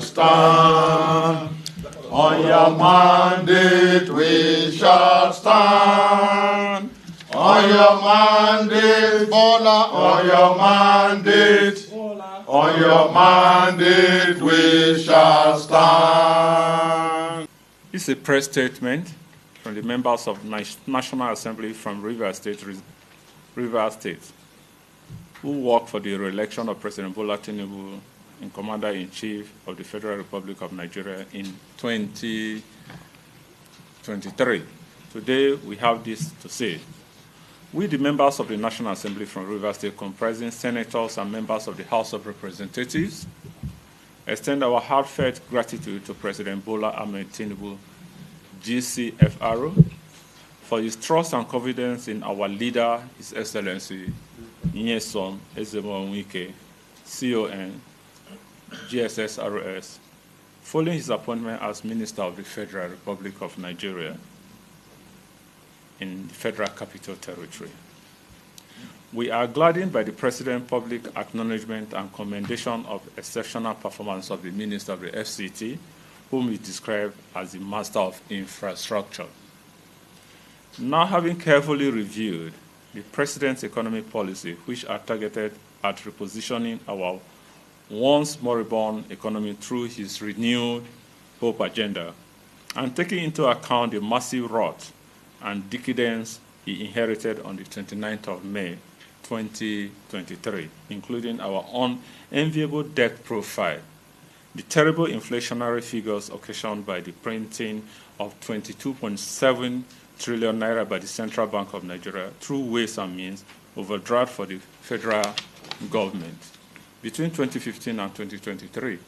shall stand. On your mandate we shall stand. On your mandate, Bola, on your mandate. On your mandate we shall stand. This is a press statement from the members of National Assembly from Rivers State, who work for the re-election of President Bola Tinubu in Commander-in-Chief of the Federal Republic of Nigeria in 2023. Today, we have this to say. We, the members of the National Assembly from Rivers State, comprising senators and members of the House of Representatives, extend our heartfelt gratitude to President Bola Ahmed Tinubu, GCFR, for his trust and confidence in our leader, His Excellency Nyesom Ezemonwike, CON, GSSRS, following his appointment as Minister of the Federal Republic of Nigeria in the Federal Capital Territory. We are gladdened by the President's public acknowledgement and commendation of exceptional performance of the Minister of the FCT, whom he described as the Master of Infrastructure. Now, having carefully reviewed the President's economic policy, which are targeted at repositioning our once moribund economy through his renewed hope agenda, and taking into account the massive rot and decadence he inherited on the 29th of May, 2023, including our unenviable debt profile, the terrible inflationary figures occasioned by the printing of 22.7 trillion naira by the Central Bank of Nigeria through ways and means overdraft for the federal government between 2015 and 2023.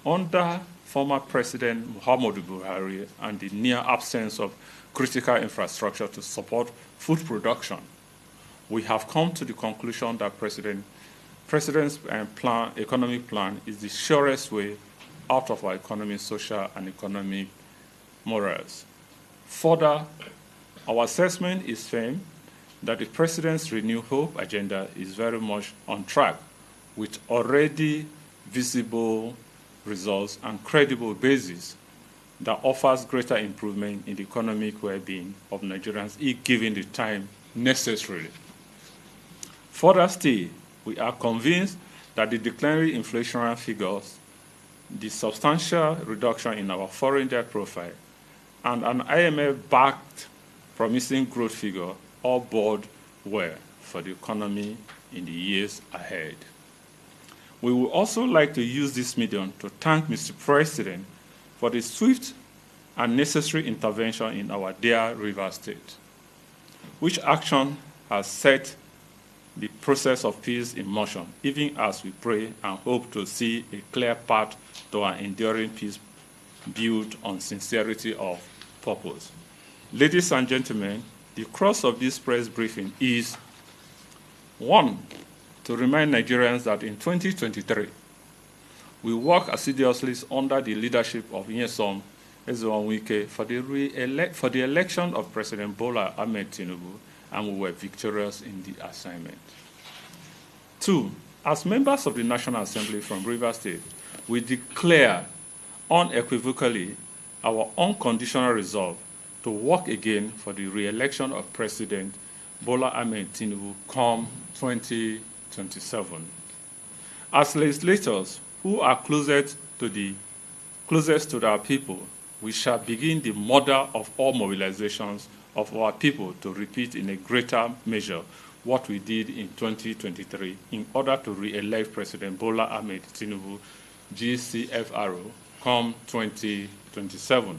Under former President Muhammadu Buhari and the near absence of critical infrastructure to support food production, we have come to the conclusion that President's economic plan is the surest way out of our economic, social, and economic morals. Further, our assessment is firm that the President's Renew Hope agenda is very much on track with already visible results and credible basis that offers greater improvement in the economic well-being of Nigerians if given the time necessary. Further still, we are convinced that the declining inflationary figures, the substantial reduction in our foreign debt profile, and an IMF-backed promising growth figure all bode well for the economy in the years ahead. We would also like to use this medium to thank Mr. President for the swift and necessary intervention in our dear Rivers State, which action has set the process of peace in motion, even as we pray and hope to see a clear path to an enduring peace built on sincerity of purpose. Ladies and gentlemen, the crux of this press briefing is, 1, to remind Nigerians that in 2023, we work assiduously under the leadership of Nyesom Ezemonwike for the election of President Bola Ahmed Tinubu, and we were victorious in the assignment. 2, as members of the National Assembly from Rivers State, we declare unequivocally our unconditional resolve to work again for the re-election of President Bola Ahmed Tinubu come 2027. As legislators who are closest to our people, we shall begin the model of all mobilizations of our people to repeat in a greater measure what we did in 2023 in order to re-elect President Bola Ahmed Tinubu, GCFR, come 2027.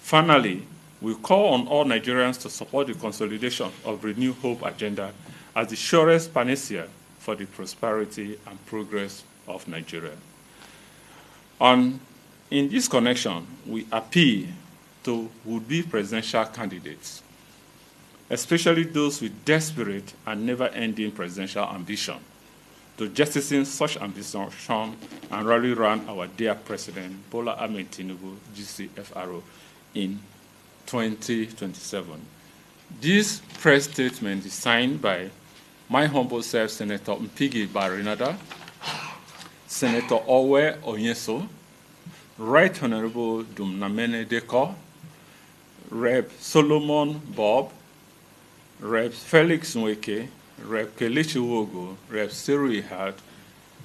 Finally, we call on all Nigerians to support the consolidation of Renew Hope agenda as the surest panacea for the prosperity and progress of Nigeria. In this connection, we appeal to would-be presidential candidates, especially those with desperate and never-ending presidential ambition, to jettison such ambition and rally around our dear President Bola Ahmed Tinubu, GCFR, in 2027. This press statement is signed by my humble self, Senator Mpigi Barinada, Senator Owe Onyeso, Right Honorable Dumnamene Deko, Rep. Solomon Bob, Rep. Felix Nweke, Rep. Kelechi Wogo, Rep. Seru Ihad,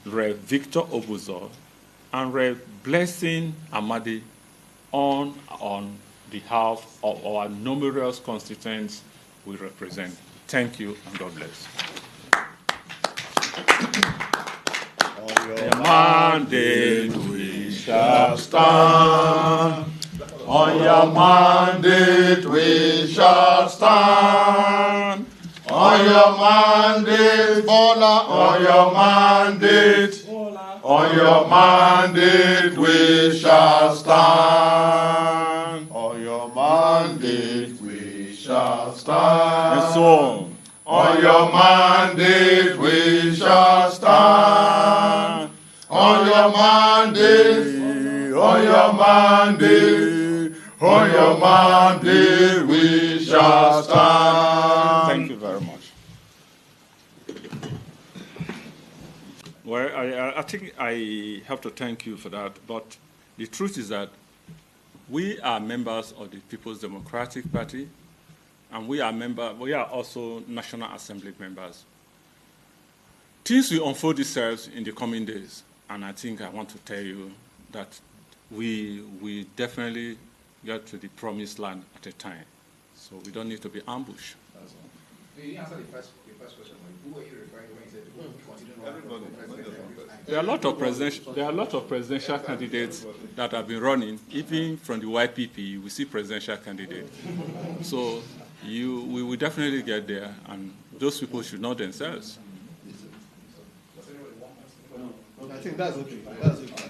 Rep. Victor Obuzo, and Rep. Blessing Amadi on behalf of our numerous constituents we represent. Thank you and God bless. On your mandate we shall stand. On your mandate we shall stand. On your mandate, Bola, on your mandate. On your mandate we shall stand. On your mandate we shall stand. And so on your mandate we shall stand. On your mandate, on your mandate, on your mandate we shall stand. Thank you very much. Well, I think I have to thank you for that, but the truth is that we are members of the People's Democratic Party, and we are also National Assembly members. Things will unfold themselves in the coming days, and I think I want to tell you that we definitely get to the promised land at a time, so we don't need to be ambushed. That's all. You answered the first question. Who were you referring to when you said there are a lot of presidential candidates that have been running, even from the YPP. We see presidential candidates. So we will definitely get there, and those people should know themselves. I think that's okay. That's okay.